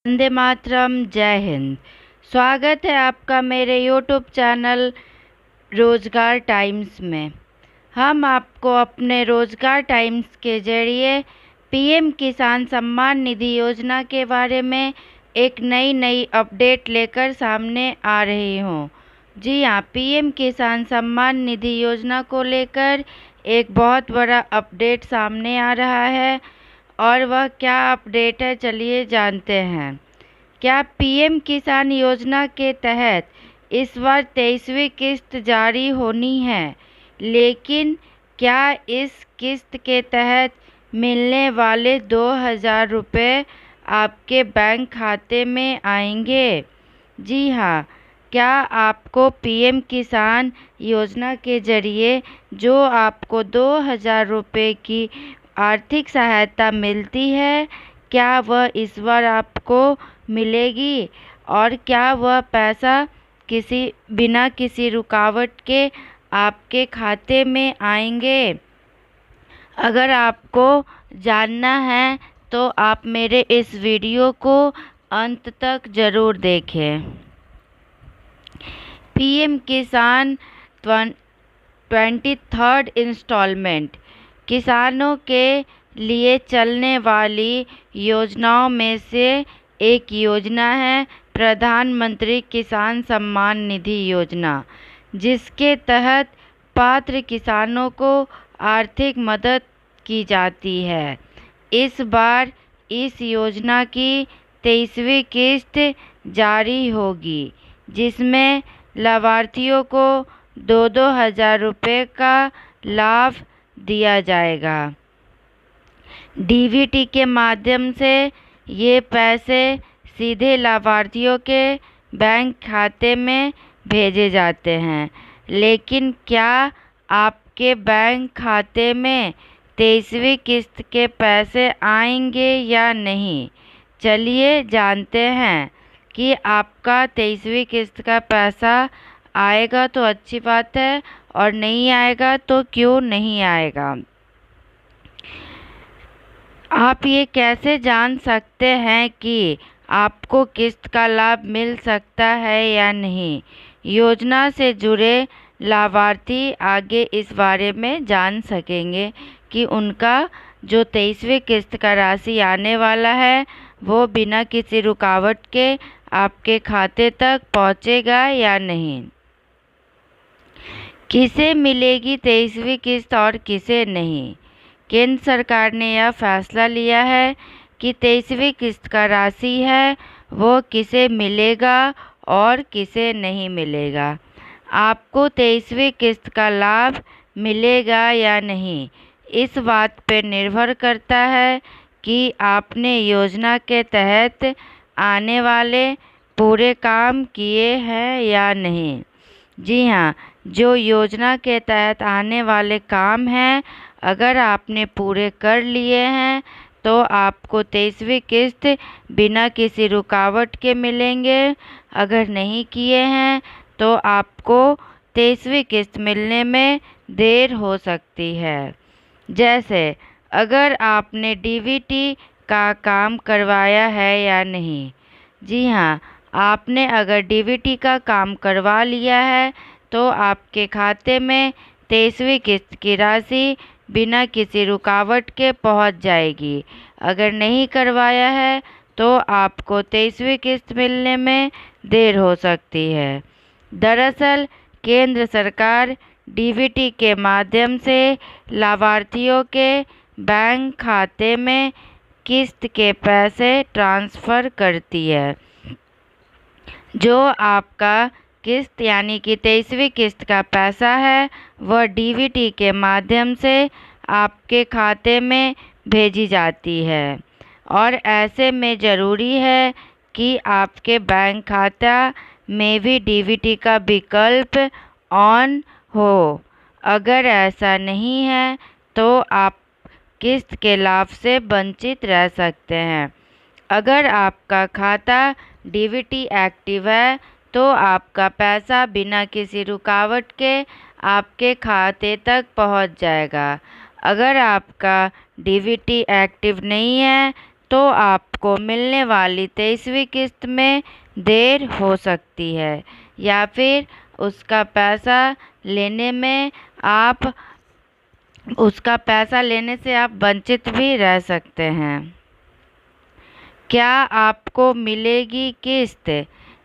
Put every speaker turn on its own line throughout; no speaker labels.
वंदे मातरम। जय हिंद। स्वागत है आपका मेरे यूट्यूब चैनल रोज़गार टाइम्स में। हम आपको अपने रोज़गार टाइम्स के जरिए पीएम किसान सम्मान निधि योजना के बारे में एक नई अपडेट लेकर सामने आ रही हूँ। जी हाँ, पीएम किसान सम्मान निधि योजना को लेकर एक बहुत बड़ा अपडेट सामने आ रहा है। और वह क्या अपडेट है, चलिए जानते हैं। क्या पीएम किसान योजना के तहत इस बार 23वीं किस्त जारी होनी है, लेकिन क्या इस किस्त के तहत मिलने वाले 2,000 रुपये आपके बैंक खाते में आएंगे? जी हाँ, क्या आपको पीएम किसान योजना के जरिए जो आपको 2,000 रुपये की आर्थिक सहायता मिलती है, क्या वह इस बार आपको मिलेगी? और क्या वह पैसा बिना किसी रुकावट के आपके खाते में आएंगे? अगर आपको जानना है तो आप मेरे इस वीडियो को अंत तक ज़रूर देखें। पीएम किसान 23rd इंस्टॉलमेंट किसानों के लिए चलने वाली योजनाओं में से एक योजना है प्रधानमंत्री किसान सम्मान निधि योजना, जिसके तहत पात्र किसानों को आर्थिक मदद की जाती है। इस बार इस योजना की 23वीं किस्त जारी होगी, जिसमें लाभार्थियों को 2-2 हज़ार रुपये का लाभ दिया जाएगा। डीबीटी के माध्यम से ये पैसे सीधे लाभार्थियों के बैंक खाते में भेजे जाते हैं। लेकिन क्या आपके बैंक खाते में 23वीं किस्त के पैसे आएंगे या नहीं? चलिए जानते हैं कि आपका 23वीं किस्त का पैसा आएगा तो अच्छी बात है, और नहीं आएगा तो क्यों नहीं आएगा। आप ये कैसे जान सकते हैं कि आपको किस्त का लाभ मिल सकता है या नहीं? योजना से जुड़े लाभार्थी आगे इस बारे में जान सकेंगे कि उनका जो 23वीं किस्त का राशि आने वाला है वो बिना किसी रुकावट के आपके खाते तक पहुंचेगा या नहीं। किसे मिलेगी 23वीं किस्त और किसे नहीं? केंद्र सरकार ने यह फैसला लिया है कि 23वीं किस्त का राशि है वो किसे मिलेगा और किसे नहीं मिलेगा। आपको 23वीं किस्त का लाभ मिलेगा या नहीं, इस बात पर निर्भर करता है कि आपने योजना के तहत आने वाले पूरे काम किए हैं या नहीं। जी हाँ, जो योजना के तहत आने वाले काम हैं, अगर आपने पूरे कर लिए हैं तो आपको 23वीं किस्त बिना किसी रुकावट के मिलेंगे। अगर नहीं किए हैं तो आपको 23वीं किस्त मिलने में देर हो सकती है। जैसे अगर आपने डीबीटी का काम करवाया है या नहीं। जी हाँ, आपने अगर डीबीटी का काम करवा लिया है तो आपके खाते में 23वीं किस्त की राशि बिना किसी रुकावट के पहुंच जाएगी। अगर नहीं करवाया है तो आपको 23वीं किस्त मिलने में देर हो सकती है। दरअसल केंद्र सरकार डीबीटी के माध्यम से लाभार्थियों के बैंक खाते में किस्त के पैसे ट्रांसफ़र करती है। जो आपका किस्त यानी कि 23वीं किस्त का पैसा है वह डीबीटी के माध्यम से आपके खाते में भेजी जाती है। और ऐसे में ज़रूरी है कि आपके बैंक खाता में भी डीबीटी का विकल्प ऑन हो। अगर ऐसा नहीं है तो आप किस्त के लाभ से वंचित रह सकते हैं। अगर आपका खाता डीबीटी एक्टिव है तो आपका पैसा बिना किसी रुकावट के आपके खाते तक पहुंच जाएगा। अगर आपका डीबीटी एक्टिव नहीं है तो तो आपको मिलने वाली 23वीं किस्त में देर हो सकती है या फिर उसका पैसा लेने से आप वंचित भी रह सकते हैं। क्या आपको मिलेगी किस्त?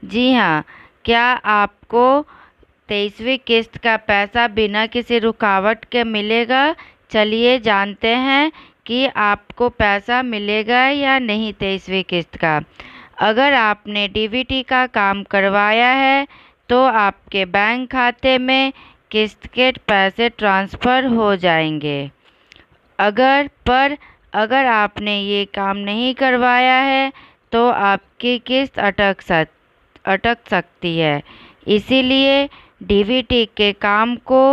जी हाँ, क्या आपको 23वीं किस्त का पैसा बिना किसी रुकावट के मिलेगा? चलिए जानते हैं कि आपको पैसा मिलेगा या नहीं 23वीं किस्त का। अगर आपने डीबीटी का काम करवाया है तो आपके बैंक खाते में किस्त के पैसे ट्रांसफ़र हो जाएंगे। अगर आपने ये काम नहीं करवाया है तो आपकी किस्त अटक सकती है। इसीलिए डीबीटी के काम को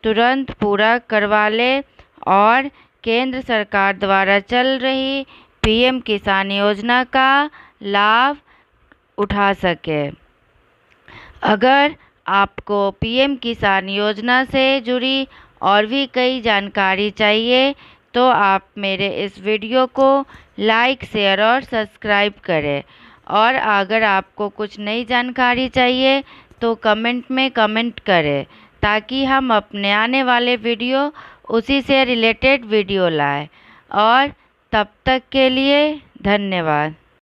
तुरंत पूरा करवा लें और केंद्र सरकार द्वारा चल रही पीएम किसान योजना का लाभ उठा सके। अगर आपको पीएम किसान योजना से जुड़ी और भी कई जानकारी चाहिए तो आप मेरे इस वीडियो को लाइक, शेयर और सब्सक्राइब करें। और अगर आपको कुछ नई जानकारी चाहिए तो कमेंट में कमेंट करें ताकि हम अपने आने वाले वीडियो उसी से रिलेटेड वीडियो लाएं। और तब तक के लिए धन्यवाद।